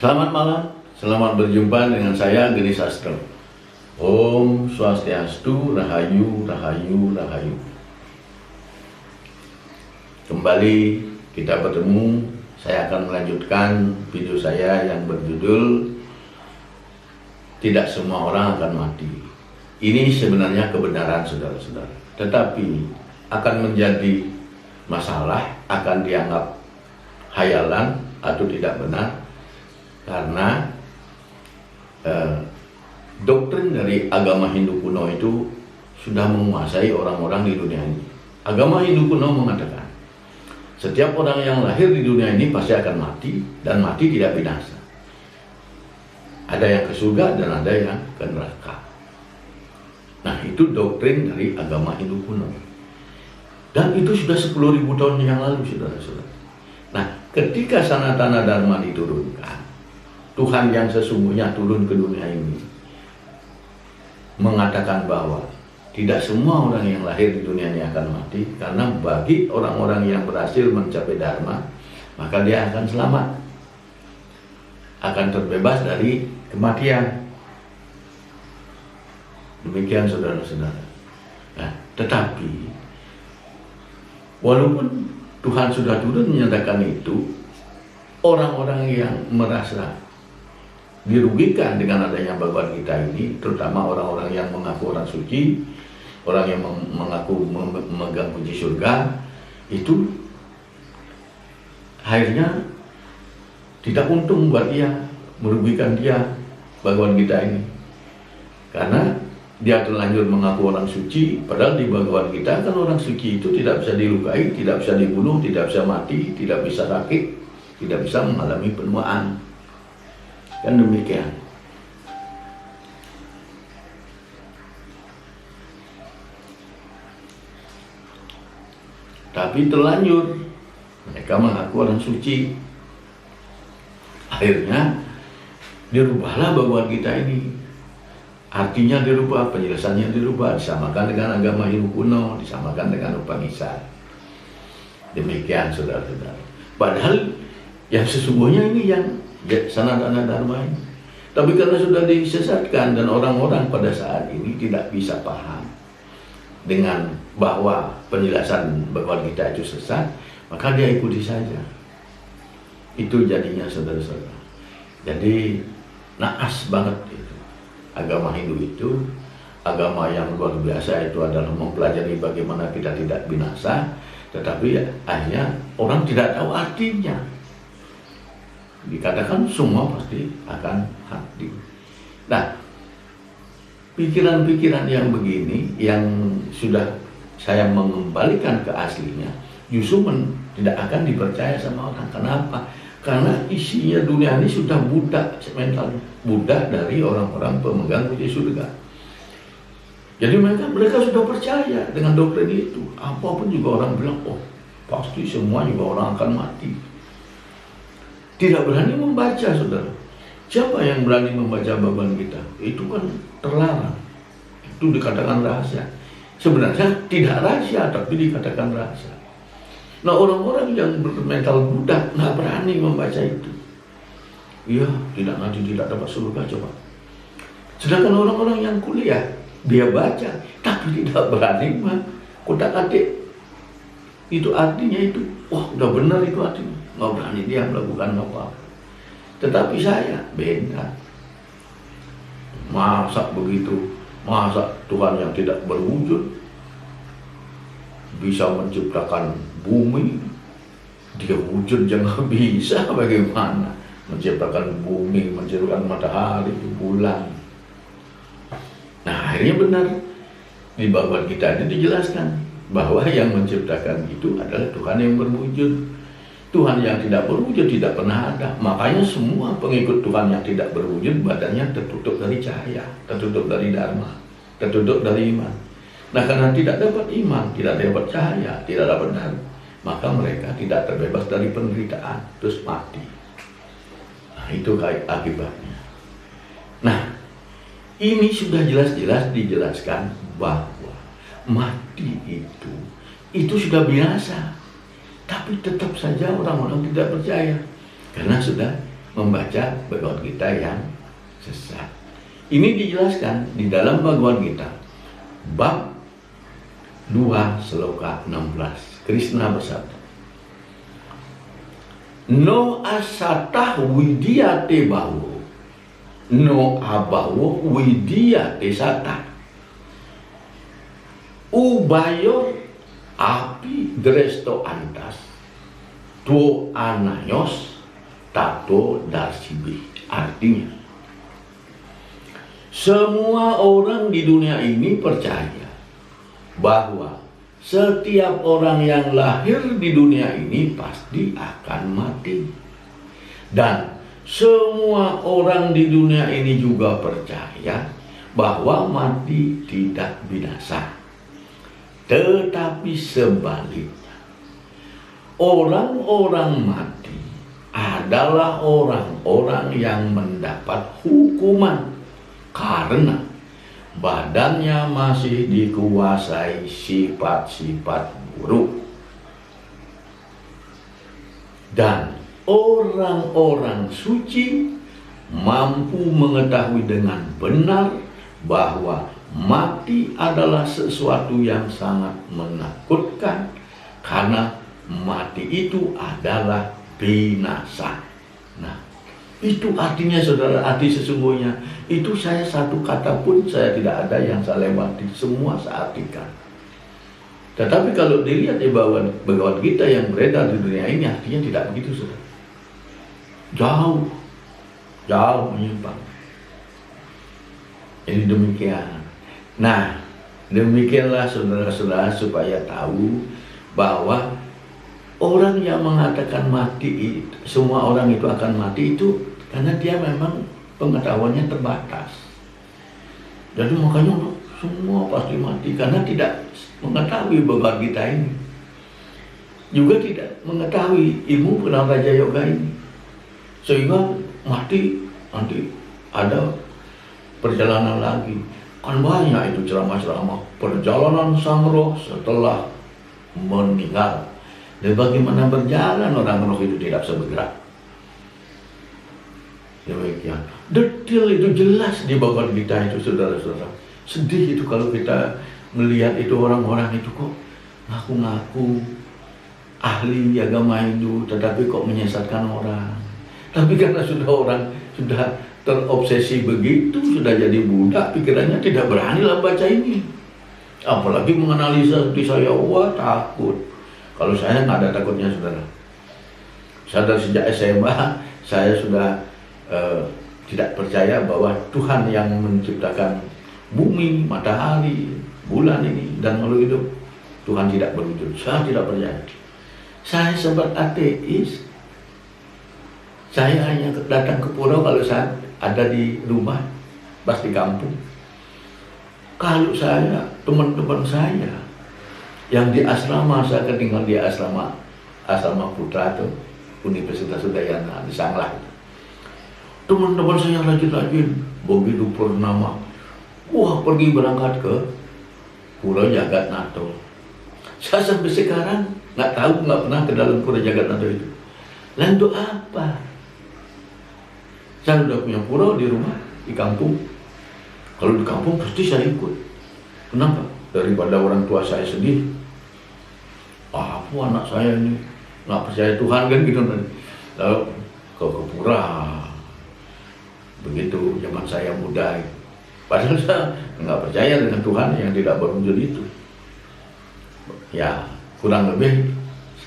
Selamat malam, selamat berjumpa dengan saya Geni Sastro. Om Swastiastu, Rahayu, Rahayu, Rahayu. Kembali kita bertemu, saya akan melanjutkan video saya yang berjudul Tidak Semua Orang Akan Mati. Ini sebenarnya kebenaran saudara-saudara, tetapi akan menjadi masalah, akan dianggap hayalan atau tidak benar, karena doktrin dari agama Hindu kuno itu sudah menguasai orang-orang di dunia ini. Agama Hindu kuno mengatakan setiap orang yang lahir di dunia ini pasti akan mati, dan mati tidak binasa. Ada yang ke surga dan ada yang ke neraka. Nah, itu doktrin dari agama Hindu kuno, dan itu sudah 10.000 tahun yang lalu, saudara-saudara. Nah, ketika Sanatana Dharma diturunkan, Tuhan yang sesungguhnya turun ke dunia ini mengatakan bahwa tidak semua orang yang lahir di dunia ini akan mati, karena bagi orang-orang yang berhasil mencapai Dharma, maka dia akan selamat, akan terbebas dari kematian. Demikian saudara-saudara. Nah, tetapi walaupun Tuhan sudah turun menyatakan itu, orang-orang yang merasa dirugikan dengan adanya Bhagavad Gita ini, terutama orang-orang yang mengaku orang suci, orang yang mengaku memegang kunci surga, itu akhirnya tidak untung buat dia, merugikan dia Bhagavad Gita ini, karena dia terlanjur mengaku orang suci, padahal di Bhagavad Gita kan orang suci itu tidak bisa dilukai, tidak bisa dibunuh, tidak bisa mati, tidak bisa sakit, tidak bisa mengalami penuaan. Kan demikian. Tapi terlanjur mereka mengaku orang suci. Akhirnya dirubahlah Bhagavad Gita ini. Artinya dirubah, penjelasannya dirubah, disamakan dengan agama Hindu kuno, disamakan dengan Upanishad. Demikian saudara-saudara. Padahal yang sesungguhnya ini yang Sanatana Dharma ini. Tapi karena sudah disesatkan dan orang-orang pada saat ini tidak bisa paham dengan bahwa penjelasan Bhagavad Gita itu sesat, maka dia ikuti saja. Itu jadinya saudara-saudara. Jadi naas banget itu. Agama Hindu itu agama yang luar biasa, itu adalah mempelajari bagaimana kita tidak binasa, tetapi akhirnya orang tidak tahu artinya. Dikatakan semua pasti akan mati. Nah, pikiran-pikiran yang begini yang sudah saya mengembalikan ke aslinya justru tidak akan dipercaya sama orang. Kenapa? Karena isinya dunia ini sudah budak mentalnya, budak dari orang-orang pemegang kunci surga. Jadi mereka sudah percaya dengan doktrin itu. Apapun juga orang bilang, oh pasti semua juga orang akan mati. Tidak berani membaca, saudara. Siapa yang berani membaca Bhagavad Gita? Itu kan terlarang. Itu dikatakan rahasia. Sebenarnya tidak rahasia, tapi dikatakan rahasia. Nah, orang-orang yang bermental budak nggak berani membaca itu. Iya, nanti tidak dapat surga, coba. Sedangkan orang-orang yang kuliah, dia baca, tapi tidak berani kotak-atik. Itu artinya itu, wah udah benar itu artinya. Nggak berani dia melakukan apa-apa. Tetapi saya beda. Masa begitu? Masa Tuhan yang tidak berwujud bisa menciptakan bumi? Dia wujud jangan bisa, bagaimana? Menciptakan bumi, menciptakan matahari, bulan. Nah, akhirnya benar. Di Bhagavad Gita itu dijelaskan bahwa yang menciptakan itu adalah Tuhan yang berwujud. Tuhan yang tidak berwujud tidak pernah ada. Makanya semua pengikut Tuhan yang tidak berwujud badannya tertutup dari cahaya, tertutup dari dharma, tertutup dari iman. Nah, karena tidak dapat iman, tidak dapat cahaya, tidak dapat dharma, maka mereka tidak terbebas dari penderitaan, terus mati. Nah, itu akibatnya. Nah, ini sudah jelas-jelas dijelaskan bahwa mati itu sudah biasa. Tapi tetap saja orang-orang tidak percaya, karena sudah membaca Bhagavad Gita yang sesat. Ini dijelaskan di dalam Bhagavad Gita bab 2 sloka 16. Krishna bersabda, no asatah widyate bawo, no abawo widyate satah. Ubayo api dresto antas, tuo anayos tato darsibi. Artinya, semua orang di dunia ini percaya bahwa setiap orang yang lahir di dunia ini pasti akan mati. Dan semua orang di dunia ini juga percaya bahwa mati tidak binasa. Tetapi sebaliknya, orang-orang mati adalah orang-orang yang mendapat hukuman karena badannya masih dikuasai sifat-sifat buruk. Dan orang-orang suci mampu mengetahui dengan benar bahwa mati adalah sesuatu yang sangat menakutkan, karena mati itu adalah binasa. Nah, itu artinya saudara, arti sesungguhnya itu saya satu kata pun saya tidak ada yang saya lewati, semua saya artikan. Tetapi kalau dilihat di Bhagavad Gita yang beredar di dunia ini, artinya tidak begitu saudara. Jauh menyimpang. Jadi demikian. Nah, demikianlah saudara-saudara, supaya tahu bahwa orang yang mengatakan mati, semua orang itu akan mati, itu karena dia memang pengetahuannya terbatas. Jadi makanya semua pasti mati, karena tidak mengetahui Bhagavad Gita ini. Juga tidak mengetahui ilmu Penang Raja Yoga ini. Sehingga mati, nanti ada perjalanan lagi. Kan banyak itu ceramah-ceramah perjalanan sang roh setelah meninggal. Dan bagaimana berjalan orang roh itu tidak bisa bergerak. Demikian. Detail itu jelas di Bhagavad Gita itu saudara-saudara. Sedih itu kalau kita melihat itu orang-orang itu kok ngaku-ngaku ahli agama Hindu, tetapi kok menyesatkan orang. Tapi karena orang sudah terobsesi begitu, sudah jadi budak, pikirannya tidak berani lah baca ini. Apalagi menganalisa seperti saya, wah takut. Kalau saya nggak ada takutnya saudara. Saya dari sejak SMA, saya sudah tidak percaya bahwa Tuhan yang menciptakan bumi, matahari, bulan ini, dan makhluk hidup, Tuhan tidak berwujud. Saya tidak percaya. Saya sempat ateis. Saya hanya datang ke pura kalau saya ada di rumah, pas di kampung. Kalau saya, teman-teman saya yang di asrama, saya tinggal di asrama Putra itu, Universitas Udayana di Sanglah. Teman-teman saya rajin-rajin, begitu purnama, wah pergi berangkat ke Pura Jagatnato. Saya sampai sekarang nggak pernah ke dalam Pura Jagatnato itu. Lalu untuk apa? Saya sudah punya pura di rumah, di kampung. Kalau di kampung pasti saya ikut. Kenapa? Daripada orang tua saya sedih. Apa anak saya ini nggak percaya Tuhan kan gitu. Lalu ke pura. Begitu zaman saya muda. Padahal saya nggak percaya dengan Tuhan yang tidak berwujud itu. Ya kurang lebih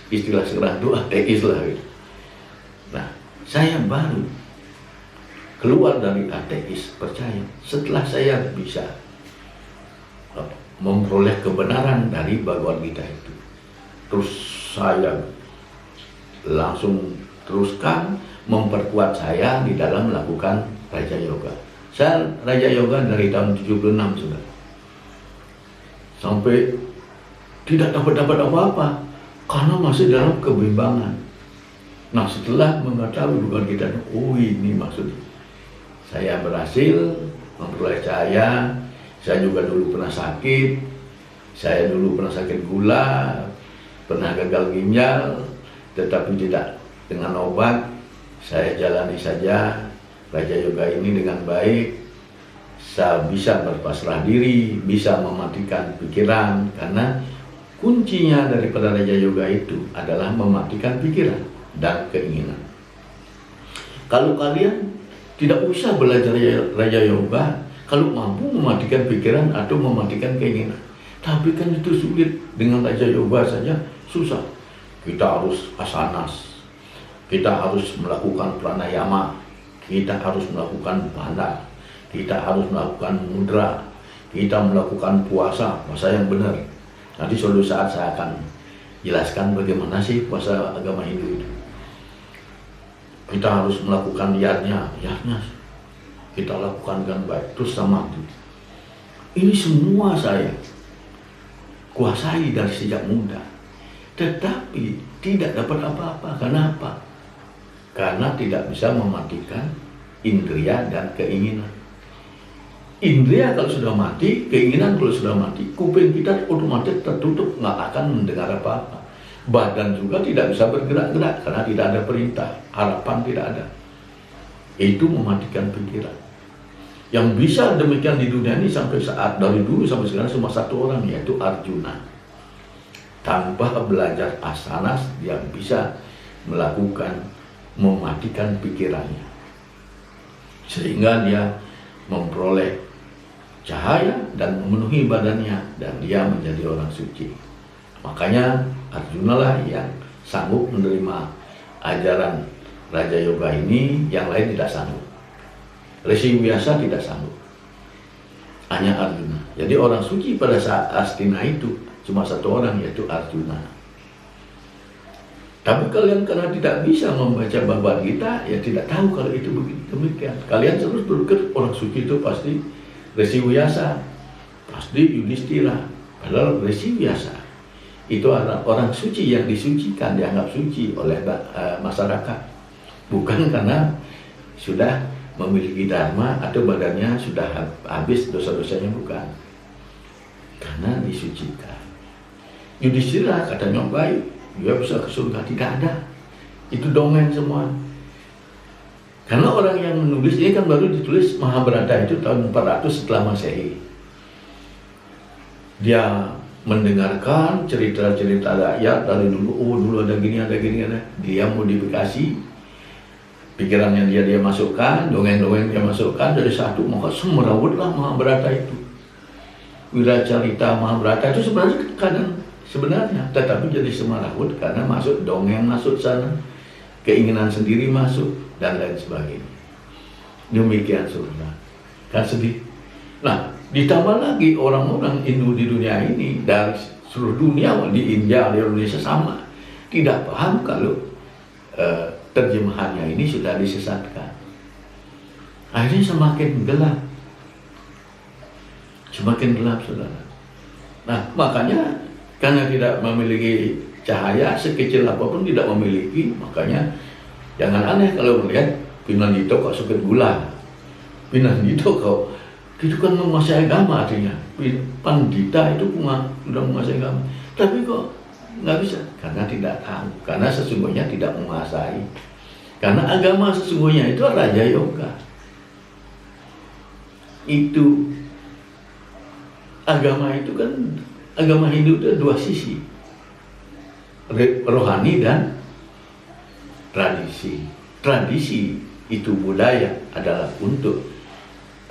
istilah sekarang itu ateis lah gitu. Nah, saya baru keluar dari ateis percaya setelah saya bisa memperoleh kebenaran dari Bhagavad Gita itu. Terus saya langsung teruskan memperkuat saya di dalam melakukan Raja Yoga. Saya Raja Yoga dari tahun 76 sudah. Sampai tidak dapat apa-apa karena masih dalam kebimbangan. Nah, setelah mengetahui Bhagavad Gita, oh ini maksudnya. Saya berhasil memperoleh cahaya. Saya juga dulu pernah sakit. Saya dulu pernah sakit gula, pernah gagal ginjal, tetapi tidak dengan obat. saya jalani saja Raja Yoga ini dengan baik. Saya bisa berpasrah diri, bisa mematikan pikiran, karena kuncinya daripada Raja Yoga itu adalah mematikan pikiran dan keinginan. Kalau kalian tidak usah belajar Raja Yoga, kalau mampu mematikan pikiran atau mematikan keinginan. Tapi kan itu sulit, dengan Raja Yoga saja susah. Kita harus asanas, kita harus melakukan pranayama, kita harus melakukan banda, kita harus melakukan mudra, kita melakukan puasa yang benar. Nanti suatu saat saya akan jelaskan bagaimana sih puasa agama Hindu itu. Kita harus melakukan yajna kita lakukan dengan baik, terus samadhi. Ini semua saya kuasai dari sejak muda, tetapi tidak dapat apa-apa. Kenapa? Karena tidak bisa mematikan indria dan keinginan. Indria kalau sudah mati, keinginan kalau sudah mati, kuping kita otomatis tertutup, nggak akan mendengar apa-apa. Badan juga tidak bisa bergerak-gerak karena tidak ada perintah, harapan tidak ada. Itu mematikan pikiran. Yang bisa demikian di dunia ini sampai saat dari dulu sampai sekarang cuma satu orang, yaitu Arjuna. Tanpa belajar asanas, dia bisa melakukan mematikan pikirannya, sehingga dia memperoleh cahaya dan memenuhi badannya, dan dia menjadi orang suci. Makanya Arjuna lah yang sanggup menerima ajaran Raja Yoga ini, yang lain tidak sanggup. Resi biasa tidak sanggup, hanya Arjuna. Jadi orang suci pada saat Astina itu cuma satu orang, yaitu Arjuna. Tapi kalian karena tidak bisa membaca Bhagavad Gita, ya tidak tahu kalau itu demikian. Kalian terus berpikir orang suci itu pasti Resi Vyasa, pasti Yudhistira. Padahal Resi Vyasa itu orang suci yang disucikan, dianggap suci oleh masyarakat. Bukan karena sudah memiliki dharma atau badannya sudah habis dosa-dosanya, bukan. Karena disucikan. Yudhistira katanya baik, dia bisa ke surga, tidak ada. Itu dongeng semua. Karena orang yang menulis ini kan baru ditulis Mahabharata itu tahun 400 setelah Masehi. Dia mendengarkan cerita-cerita rakyat dari dulu, dulu ada gini, ada. Dia modifikasi, pikirannya dia masukkan, dongeng-dongeng dia masukkan, dari satu maka semerawutlah Mahabharata itu. Wiracarita Mahabharata itu sebenarnya tetapi jadi semerawut karena masuk dongeng, masuk sana, keinginan sendiri masuk, dan lain sebagainya. Demikian surga. Kan sedih. Nah, ditambah lagi orang-orang Hindu di dunia ini, dari seluruh dunia, di India, di Indonesia sama, tidak paham kalau terjemahannya ini sudah disesatkan. Akhirnya semakin gelap. Semakin gelap, saudara. Nah, makanya karena tidak memiliki cahaya, sekecil apapun tidak memiliki, makanya jangan aneh kalau melihat Pinandito kok suket gula. Pinandito kok itu kan menguasai agama, artinya Pandita itu sudah menguasai agama, tapi kok nggak bisa, karena tidak tahu, karena sesungguhnya tidak menguasai. Karena agama sesungguhnya itu Raja Yoga. Itu agama itu kan, agama Hindu itu dua sisi, rohani dan tradisi. Tradisi itu budaya adalah untuk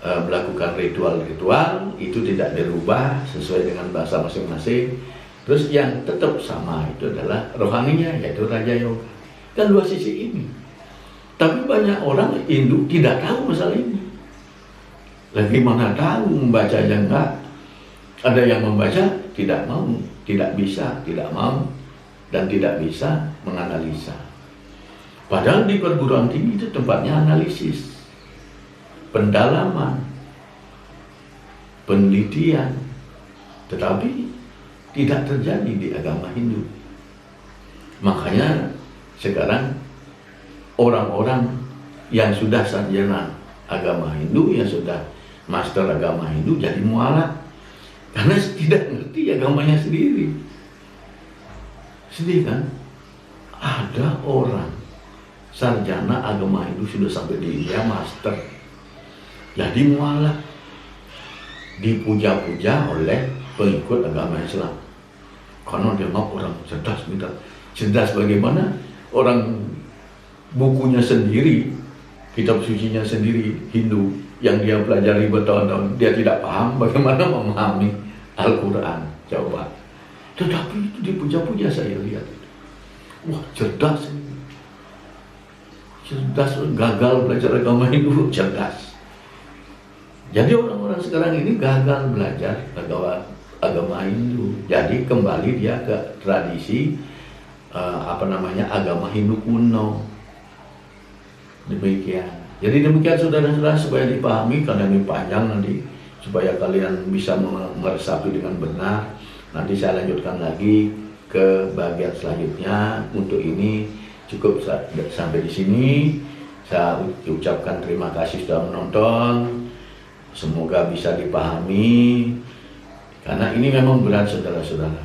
melakukan ritual-ritual, itu tidak dirubah sesuai dengan bahasa masing-masing. Terus yang tetap sama itu adalah rohaninya, yaitu Raja Yoga. Kan dua sisi ini. Tapi banyak orang Hindu tidak tahu masalah ini. Lagi mana tahu, membaca aja enggak. Ada yang membaca tidak mau, tidak bisa, tidak mau, dan tidak bisa menganalisa. Padahal di perguruan tinggi itu tempatnya analisis, pendalaman, penelitian, tetapi tidak terjadi di agama Hindu. Makanya sekarang orang-orang yang sudah sarjana agama Hindu, yang sudah master agama Hindu jadi mualaf karena tidak ngerti agamanya sendiri. Sedih kan? Ada orang sarjana agama Hindu sudah sampai di India, master. Jadi mualaf dipuja-puja oleh pengikut agama Islam. Karena dianggap orang cerdas, gitu. Cerdas bagaimana? Orang bukunya sendiri, kitab sucinya sendiri Hindu yang dia pelajari bertahun-tahun, dia tidak paham bagaimana memahami Al-Quran. Coba. Tetapi itu dipuja-puja, saya lihat. Wah, cerdas. Cerdas, gagal belajar agama Hindu, cerdas. Jadi orang-orang sekarang ini gagal belajar agama Hindu. Jadi kembali dia ke tradisi agama Hindu kuno. Demikian. Jadi demikian saudara-saudara, supaya dipahami, karena ini panjang nanti, supaya kalian bisa meresapi dengan benar. Nanti saya lanjutkan lagi ke bagian selanjutnya. Untuk ini cukup sampai di sini. Saya ucapkan terima kasih sudah menonton. Semoga bisa dipahami, karena ini memang berat saudara-saudara.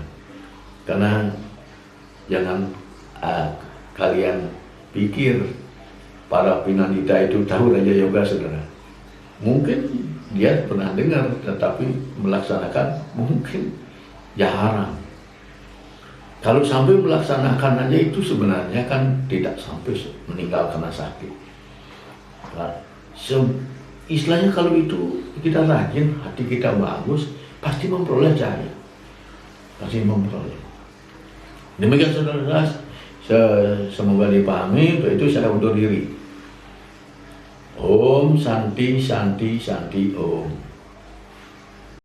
Karena jangan kalian pikir para pinandita itu tahu Raja Yoga, saudara. Mungkin dia pernah dengar, tetapi melaksanakan mungkin jarang. Kalau sampai melaksanakan aja itu sebenarnya kan tidak sampai meninggal karena sakit. Nah, istilahnya kalau itu kita rajin, hati kita bagus, pasti memperoleh cahaya. Pasti memperoleh. Demikian saudara-saudara, semoga dipahami. Untuk itu saya undur diri. Om Santi Santi Santi Om.